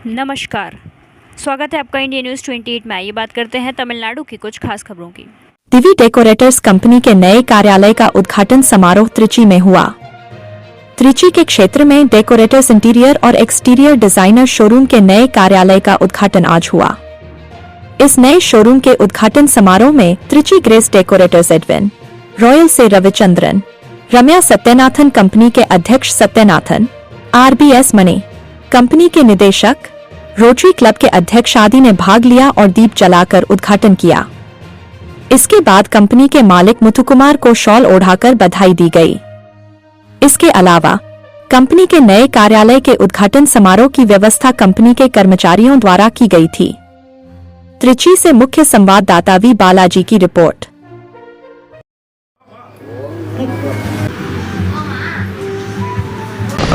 नमस्कार, स्वागत है आपका इंडिया न्यूज़ 28 में। ये बात करते हैं तमिलनाडु की कुछ खास खबरों की। दिवी डेकोरेटर्स कंपनी के नए कार्यालय का उद्घाटन समारोह त्रिची में हुआ। त्रिची के क्षेत्र में डेकोरेटर्स इंटीरियर और एक्सटीरियर डिजाइनर शोरूम के नए कार्यालय का उद्घाटन आज हुआ। इस नए शोरूम के उद्घाटन समारोह में Trichy grace decorators Edwin royal से रविचंद्रन, रम्या सत्यनाथन, कंपनी के अध्यक्ष सत्यनाथन, RBS मने, कंपनी के निदेशक, रोटरी क्लब के अध्यक्ष आदि ने भाग लिया और दीप जलाकर उद्घाटन किया। इसके बाद कंपनी के मालिक मुथुकुमार को शॉल ओढ़ाकर बधाई दी गई। इसके अलावा कंपनी के नए कार्यालय के उद्घाटन समारोह की व्यवस्था कंपनी के कर्मचारियों द्वारा की गई थी। त्रिची से मुख्य संवाददाता वी बालाजी की रिपोर्ट।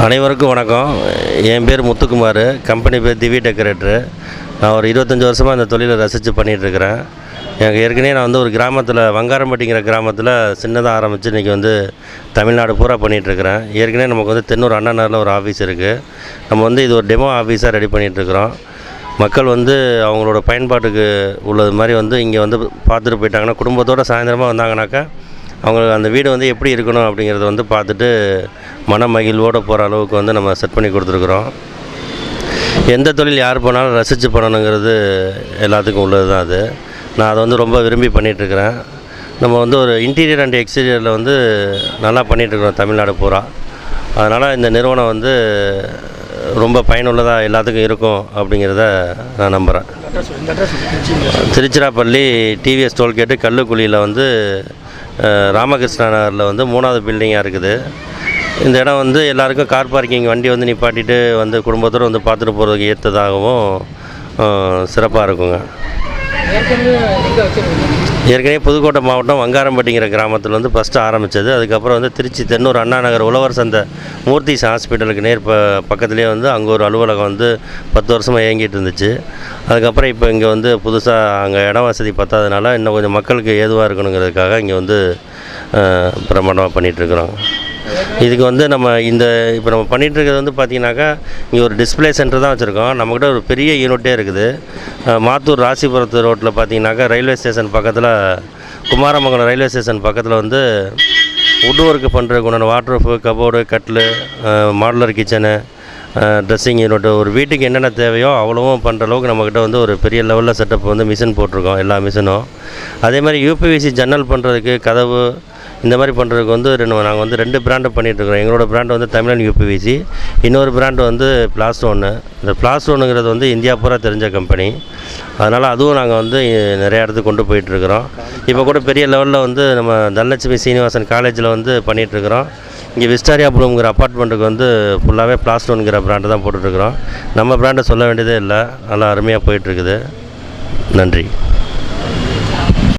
அனைவருக்கும் வணக்கம். என் பேர் முத்துக்குமார், கம்பெனி பேர் திவி டெக்கரேட்டரு. நான் ஒரு 25 வருஷமாக அந்த தொழிலை ரசித்து பண்ணிகிட்ருக்கிறேன். எனக்கு ஏற்கனவே நான் ஒரு கிராமத்தில் வங்காரம்பட்டிங்கிற கிராமத்தில் சின்னதாக ஆரம்பித்து இன்றைக்கி தமிழ்நாடு பூரா பண்ணிகிட்ருக்கிறேன். ஏற்கனவே நமக்கு தென்னூர் அண்ணா நகரில் ஒரு ஆஃபீஸ் இருக்குது. நம்ம இது ஒரு டெமோ ஆஃபீஸாக ரெடி பண்ணிகிட்ருக்குறோம். மக்கள் அவங்களோட பயன்பாட்டுக்கு உள்ளது மாதிரி இங்கே பார்த்துட்டு போயிட்டாங்கன்னா, குடும்பத்தோடு சாயந்தரமாக வந்தாங்கனாக்கா அவங்களுக்கு அந்த வீடு எப்படி இருக்கணும் அப்படிங்கிறத பார்த்துட்டு மன மகிழ்வோடு போகிற அளவுக்கு நம்ம செட் பண்ணி கொடுத்துருக்குறோம். எந்த தொழில் யார் போனாலும் ரசித்து பண்ணணுங்கிறது எல்லாத்துக்கும் உள்ளது தான். அது நான் அதை ரொம்ப விரும்பி பண்ணிகிட்ருக்கிறேன். நம்ம ஒரு இன்டீரியர் அண்ட் எக்ஸ்டீரியரில் நல்லா பண்ணிகிட்ருக்குறோம் தமிழ்நாடு பூரா. அதனால் இந்த நிறுவனம் ரொம்ப பயனுள்ளதாக எல்லாத்துக்கும் இருக்கும் அப்படிங்கிறத நான் நம்புகிறேன். திருச்சிராப்பள்ளி டிவிஎஸ் டோல்கேட்டு கல்லுக்குழியில் ராமகிருஷ்ணா நகரில் 3வது பில்டிங்காக இருக்குது. இந்த இடம் எல்லாருக்கும் கார் பார்க்கிங் வண்டி நிப்பாட்டிட்டு குடும்பத்தோடு பார்த்துட்டு போகிறதுக்கு ஏற்றதாகவும் சிறப்பாக இருக்குங்க. ஏற்கனவே புதுக்கோட்டை மாவட்டம் வங்காரம்பட்டிங்கிற கிராமத்தில் ஃபஸ்ட்டு ஆரம்பித்தது. அதுக்கப்புறம் திருச்சி தென்னூர் அண்ணா நகர் உழவர் சந்தை மூர்த்திஸ் ஹாஸ்பிட்டலுக்கு நேர் பக்கத்துலேயே அங்கே ஒரு அலுவலகம் 10 வருஷமாக இயங்கிட்டு இருந்துச்சு. அதுக்கப்புறம் இப்போ இங்கே புதுசாக அங்கே இடம் வசதி பத்தாதனால இன்னும் கொஞ்சம் மக்களுக்கு ஏதுவாக இருக்கணுங்கிறதுக்காக இங்கே பிரமாண்டமாக பண்ணிகிட்ருக்குறோம். இதுக்கு நம்ம இப்போ நம்ம பண்ணிகிட்ருக்கிறது பார்த்திங்கனாக்கா, இங்கே ஒரு டிஸ்பிளே சென்டர் தான் வச்சுருக்கோம். நம்மக்கிட்ட ஒரு பெரிய யூனிட்டே இருக்குது. மாத்தூர் ராசிபுரத்து ரோட்டில் பார்த்திங்கனாக்கா ரயில்வே ஸ்டேஷன் பக்கத்தில், குமாரமங்கலம் ரயில்வே ஸ்டேஷன் பக்கத்தில் வுட் ஒர்க்கு பண்ணுறதுக்கு வாட்ரோஃபு, கபோர்டு, கட்லு, மாடுலர் கிச்சனு, ட்ரெஸ்ஸிங் யூனிட், ஒரு வீட்டுக்கு என்னென்ன தேவையோ அவ்வளவும் பண்ணுற அளவுக்கு நம்மக்கிட்ட ஒரு பெரிய லெவலில் செட்டப் மிஷின் போட்டிருக்கோம். எல்லா மிஷினும் அதே மாதிரி UPVC ஜன்னல் பண்ணுறதுக்கு, கதவு இந்த மாதிரி பண்ணுறதுக்கு நாங்கள் 2 பிராண்டு பண்ணிகிட்ருக்குறோம். எங்களோட பிராண்டு தமிழன் UPVC, இன்னொரு பிராண்டு பிளாஸ்டோன்னு. இந்த பிளாஸ்டோனுங்கிறது இந்தியா பூரா தெரிஞ்ச கம்பெனி. அதனால் அதுவும் நாங்கள் நிறையா இடத்துக்கு கொண்டு போயிட்டுருக்குறோம். இப்போ கூட பெரிய லெவலில் நம்ம தனலட்சுமி சீனிவாசன் காலேஜில் பண்ணிகிட்ருக்குறோம். இங்கே விஸ்டாரியா ப்ளூம்ங்கிற அப்பார்ட்மெண்ட்டுக்கு ஃபுல்லாகவே பிளாஸ்டோனுங்கிற பிராண்டு தான் போட்டுட்ருக்குறோம். நம்ம பிராண்டை சொல்ல வேண்டியதே இல்லை. நல்லா அருமையாக போயிட்டுருக்குது. நன்றி.